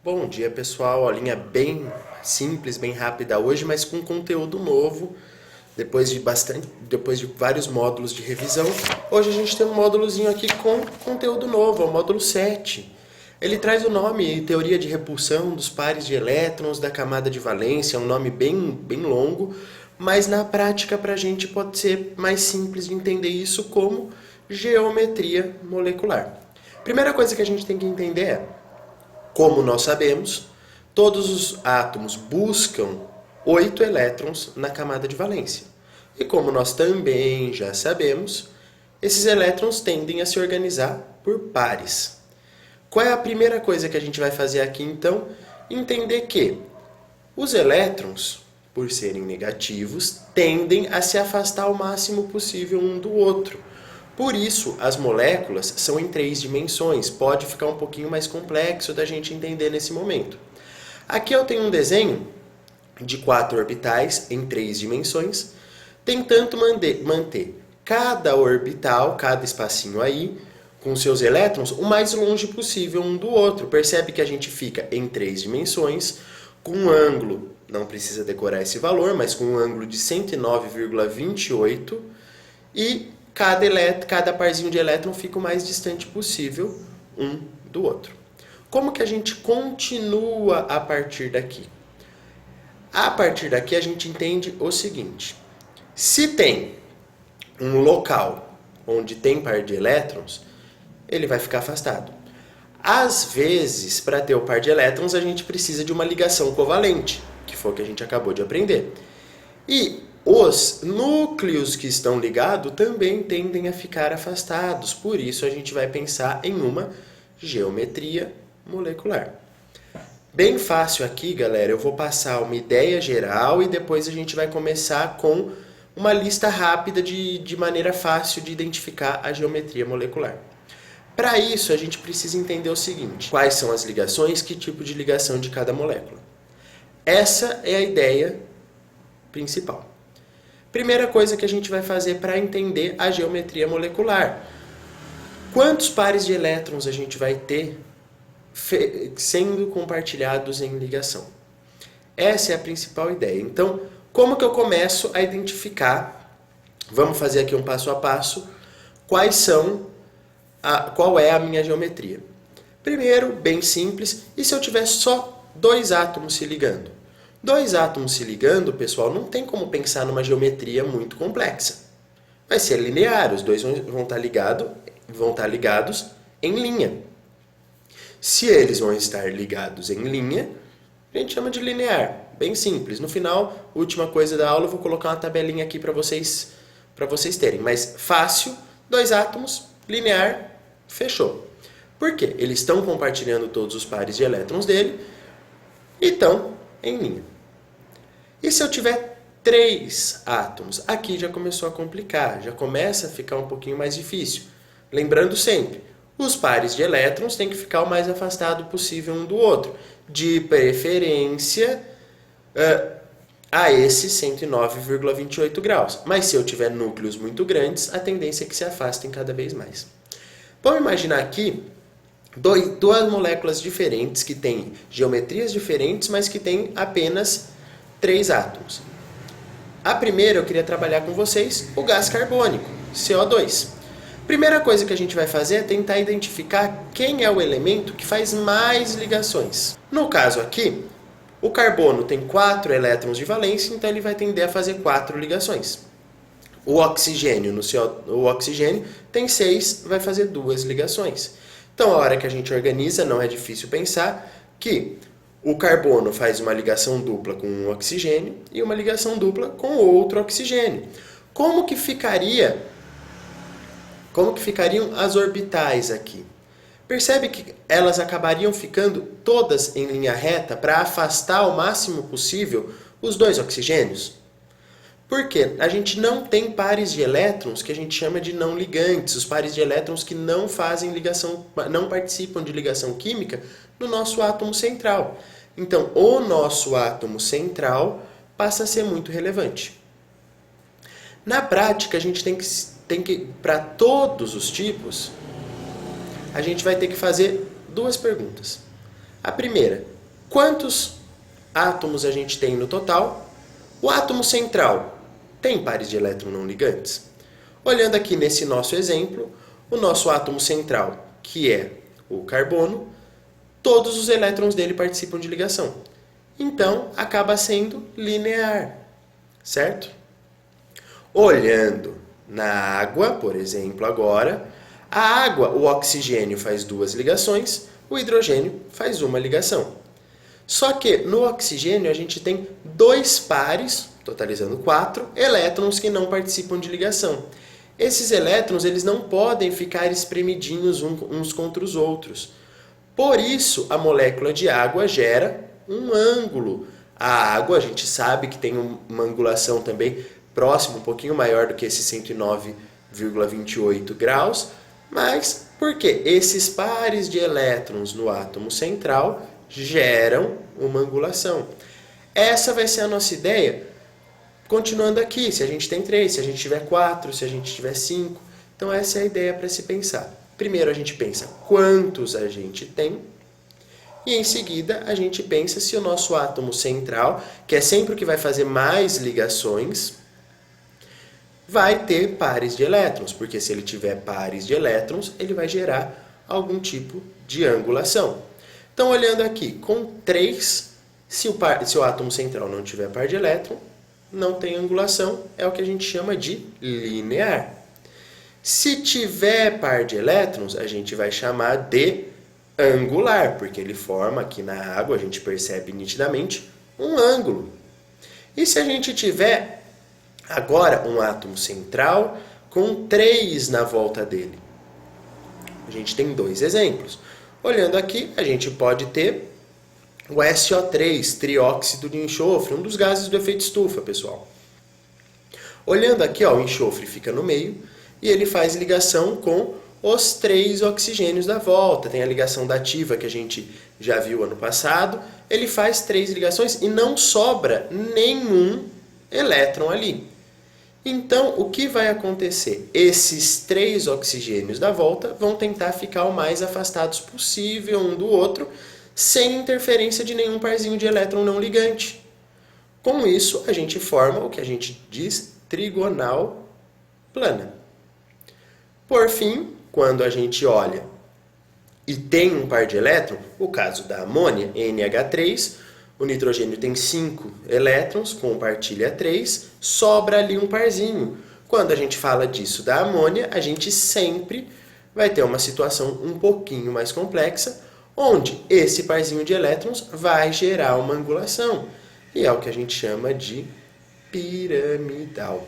Bom dia, pessoal. Aulinha bem simples, bem rápida hoje, mas com conteúdo novo. Depois de vários módulos de revisão, hoje a gente tem um módulozinho aqui com conteúdo novo, é o módulo 7. Ele traz o nome Teoria de Repulsão dos Pares de Elétrons da Camada de Valência, é um nome bem longo, mas na prática para a gente pode ser mais simples de entender isso como geometria molecular. Primeira coisa que a gente tem que entender é, como nós sabemos, todos os átomos buscam 8 elétrons na camada de valência. E como nós também já sabemos, esses elétrons tendem a se organizar por pares. Qual é a primeira coisa que a gente vai fazer aqui, então? Entender que os elétrons, por serem negativos, tendem a se afastar ao máximo possível um do outro. Por isso, as moléculas são em 3 dimensões. Pode ficar um pouquinho mais complexo da gente entender nesse momento. Aqui eu tenho um desenho de 4 orbitais em 3 dimensões, tentando manter cada orbital, cada espacinho aí, com seus elétrons, o mais longe possível um do outro. Percebe que a gente fica em 3 dimensões, com um ângulo, não precisa decorar esse valor, mas com um ângulo de 109,28 e cada parzinho de elétron fica o mais distante possível um do outro. Como que a gente continua a partir daqui? A partir daqui a gente entende o seguinte: se tem um local onde tem par de elétrons, ele vai ficar afastado. Às vezes, para ter o par de elétrons, a gente precisa de uma ligação covalente, que foi o que a gente acabou de aprender. E os núcleos que estão ligados também tendem a ficar afastados, por isso a gente vai pensar em uma geometria molecular. Bem fácil aqui, galera, eu vou passar uma ideia geral e depois a gente vai começar com uma lista rápida de maneira fácil de identificar a geometria molecular. Para isso, a gente precisa entender o seguinte: quais são as ligações, que tipo de ligação de cada molécula. Essa é a ideia principal. Primeira coisa que a gente vai fazer para entender a geometria molecular: quantos pares de elétrons a gente vai ter sendo compartilhados em ligação? Essa é a principal ideia. Então, como que eu começo a identificar? Vamos fazer aqui um passo a passo. Qual é a minha geometria? Primeiro, bem simples, e se eu tiver só 2 átomos se ligando? 2 átomos se ligando, pessoal, não tem como pensar numa geometria muito complexa. Vai ser linear, os dois vão estar ligados em linha. Se eles vão estar ligados em linha, a gente chama de linear. Bem simples. No final, última coisa da aula, eu vou colocar uma tabelinha aqui para vocês terem. Mas fácil, 2 átomos, linear, fechou. Por quê? Eles estão compartilhando todos os pares de elétrons dele e estão em linha. E se eu tiver 3 átomos? Aqui já começou a complicar, já começa a ficar um pouquinho mais difícil. Lembrando sempre, os pares de elétrons têm que ficar o mais afastado possível um do outro, de preferência a esse 109,28 graus. Mas se eu tiver núcleos muito grandes, a tendência é que se afastem cada vez mais. Vamos imaginar aqui 2 moléculas diferentes que têm geometrias diferentes, mas que têm apenas 3 átomos. A primeira eu queria trabalhar com vocês o gás carbônico, CO2. Primeira coisa que a gente vai fazer é tentar identificar quem é o elemento que faz mais ligações. No caso aqui, o carbono tem 4 elétrons de valência, então ele vai tender a fazer 4 ligações. O oxigênio tem 6, vai fazer 2 ligações. Então, a hora que a gente organiza, não é difícil pensar que o carbono faz uma ligação dupla com um oxigênio e uma ligação dupla com outro oxigênio. Como que ficariam as orbitais aqui? Percebe que elas acabariam ficando todas em linha reta para afastar ao máximo possível os 2 oxigênios? Por quê? A gente não tem pares de elétrons que a gente chama de não ligantes, os pares de elétrons que não fazem ligação, não participam de ligação química no nosso átomo central. Então, o nosso átomo central passa a ser muito relevante. Na prática, a gente tem que para todos os tipos, a gente vai ter que fazer 2 perguntas. A primeira, Quantos átomos a gente tem no total? O átomo central tem pares de elétron não ligantes? Olhando aqui nesse nosso exemplo, o nosso átomo central, que é o carbono, todos os elétrons dele participam de ligação. Então, acaba sendo linear, certo? Olhando na água, por exemplo, agora, a água, o oxigênio faz 2 ligações, o hidrogênio faz 1 ligação. Só que no oxigênio a gente tem 2 pares, totalizando 4, elétrons que não participam de ligação. Esses elétrons eles não podem ficar espremidinhos uns contra os outros. Por isso, a molécula de água gera um ângulo. A água, a gente sabe que tem uma angulação também próximo, um pouquinho maior do que esse 109,28 graus, mas por quê? Esses pares de elétrons no átomo central geram uma angulação. Essa vai ser a nossa ideia, continuando aqui, se a gente tem 3, se a gente tiver 4, se a gente tiver 5. Então essa é a ideia para se pensar. Primeiro a gente pensa quantos a gente tem, e em seguida a gente pensa se o nosso átomo central, que é sempre o que vai fazer mais ligações, vai ter pares de elétrons, porque se ele tiver pares de elétrons, ele vai gerar algum tipo de angulação. Então, olhando aqui, com 3, se o átomo central não tiver par de elétron, não tem angulação, é o que a gente chama de linear. Se tiver par de elétrons, a gente vai chamar de angular, porque ele forma aqui na água, a gente percebe nitidamente, um ângulo. E se a gente tiver agora um átomo central com 3 na volta dele? A gente tem 2 exemplos. Olhando aqui, a gente pode ter o SO3, trióxido de enxofre, um dos gases do efeito estufa, pessoal. Olhando aqui, ó, o enxofre fica no meio e ele faz ligação com os 3 oxigênios da volta. Tem a ligação dativa que a gente já viu ano passado. Ele faz 3 ligações e não sobra nenhum elétron ali. Então, o que vai acontecer? Esses 3 oxigênios da volta vão tentar ficar o mais afastados possível um do outro, sem interferência de nenhum parzinho de elétron não ligante. Com isso, a gente forma o que a gente diz trigonal plana. Por fim, quando a gente olha e tem um par de elétron, o caso da amônia, NH3, o nitrogênio tem 5 elétrons, compartilha 3, sobra ali um parzinho. Quando a gente fala disso da amônia, a gente sempre vai ter uma situação um pouquinho mais complexa, onde esse parzinho de elétrons vai gerar uma angulação. E é o que a gente chama de piramidal.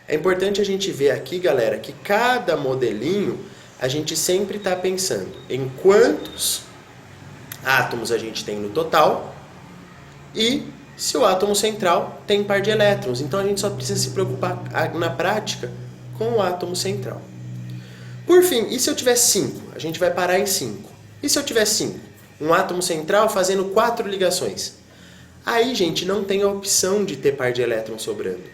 É importante a gente ver aqui, galera, que cada modelinho a gente sempre está pensando em quantos átomos a gente tem no total e se o átomo central tem par de elétrons. Então a gente só precisa se preocupar na prática com o átomo central. Por fim, e se eu tiver 5? A gente vai parar em 5. E se eu tiver 5? Um átomo central fazendo 4 ligações. Aí, gente, não tem a opção de ter par de elétrons sobrando.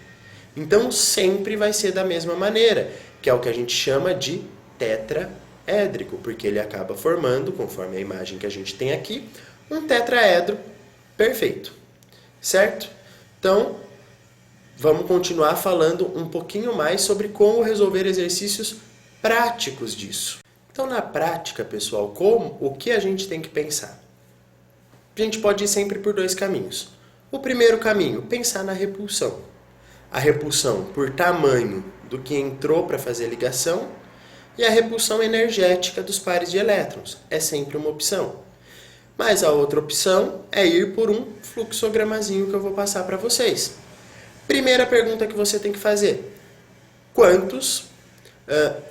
Então sempre vai ser da mesma maneira, que é o que a gente chama de tetraédrico, porque ele acaba formando, conforme a imagem que a gente tem aqui, um tetraedro perfeito, certo? Então, vamos continuar falando um pouquinho mais sobre como resolver exercícios práticos disso. Então, na prática, pessoal, o que a gente tem que pensar? A gente pode ir sempre por 2 caminhos. O primeiro caminho, pensar na repulsão. A repulsão por tamanho do que entrou para fazer a ligação e a repulsão energética dos pares de elétrons. É sempre uma opção. Mas a outra opção é ir por um fluxogramazinho que eu vou passar para vocês. Primeira pergunta que você tem que fazer. Quantos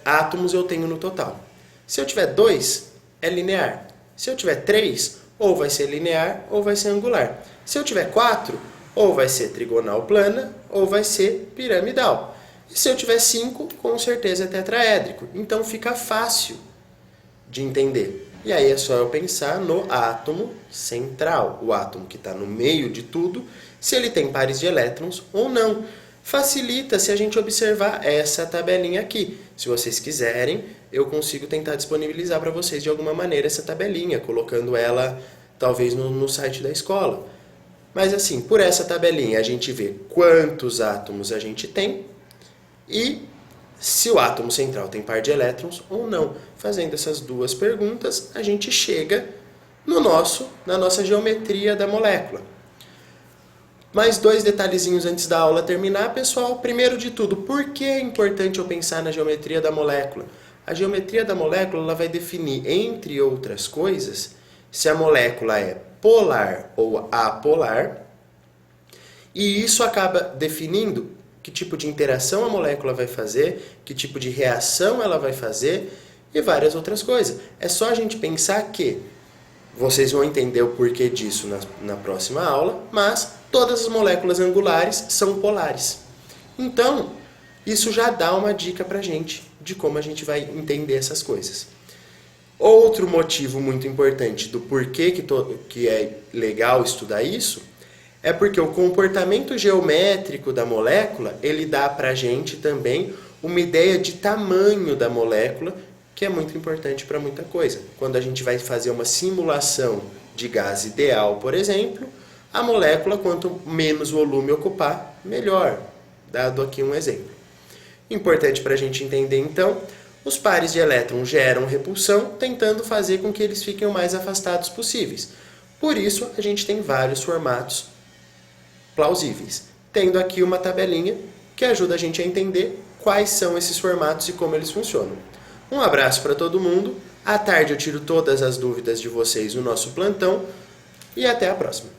átomos eu tenho no total? Se eu tiver 2, é linear. Se eu tiver 3, ou vai ser linear ou vai ser angular. Se eu tiver 4, ou vai ser trigonal plana ou vai ser piramidal. E se eu tiver 5, com certeza é tetraédrico. Então fica fácil de entender. E aí é só eu pensar no átomo central, o átomo que está no meio de tudo, se ele tem pares de elétrons ou não. Facilita se a gente observar essa tabelinha aqui. Se vocês quiserem, eu consigo tentar disponibilizar para vocês de alguma maneira essa tabelinha, colocando ela talvez no site da escola. Mas assim, por essa tabelinha a gente vê quantos átomos a gente tem e se o átomo central tem par de elétrons ou não. Fazendo essas duas perguntas, a gente chega na nossa geometria da molécula. Mais dois detalhezinhos antes da aula terminar, pessoal. Primeiro de tudo, por que é importante eu pensar na geometria da molécula? A geometria da molécula ela vai definir, entre outras coisas, se a molécula é polar ou apolar, e isso acaba definindo que tipo de interação a molécula vai fazer, que tipo de reação ela vai fazer e várias outras coisas. É só a gente pensar que vocês vão entender o porquê disso na próxima aula, mas todas as moléculas angulares são polares. Então, isso já dá uma dica pra gente de como a gente vai entender essas coisas. Outro motivo muito importante do porquê que é legal estudar isso é porque o comportamento geométrico da molécula, ele dá pra gente também uma ideia de tamanho da molécula, que é muito importante para muita coisa. Quando a gente vai fazer uma simulação de gás ideal, por exemplo, a molécula, quanto menos volume ocupar, melhor. Dado aqui um exemplo. Importante para a gente entender, então, os pares de elétrons geram repulsão, tentando fazer com que eles fiquem o mais afastados possíveis. Por isso, a gente tem vários formatos plausíveis. Tendo aqui uma tabelinha que ajuda a gente a entender quais são esses formatos e como eles funcionam. Um abraço para todo mundo. À tarde eu tiro todas as dúvidas de vocês no nosso plantão e até a próxima.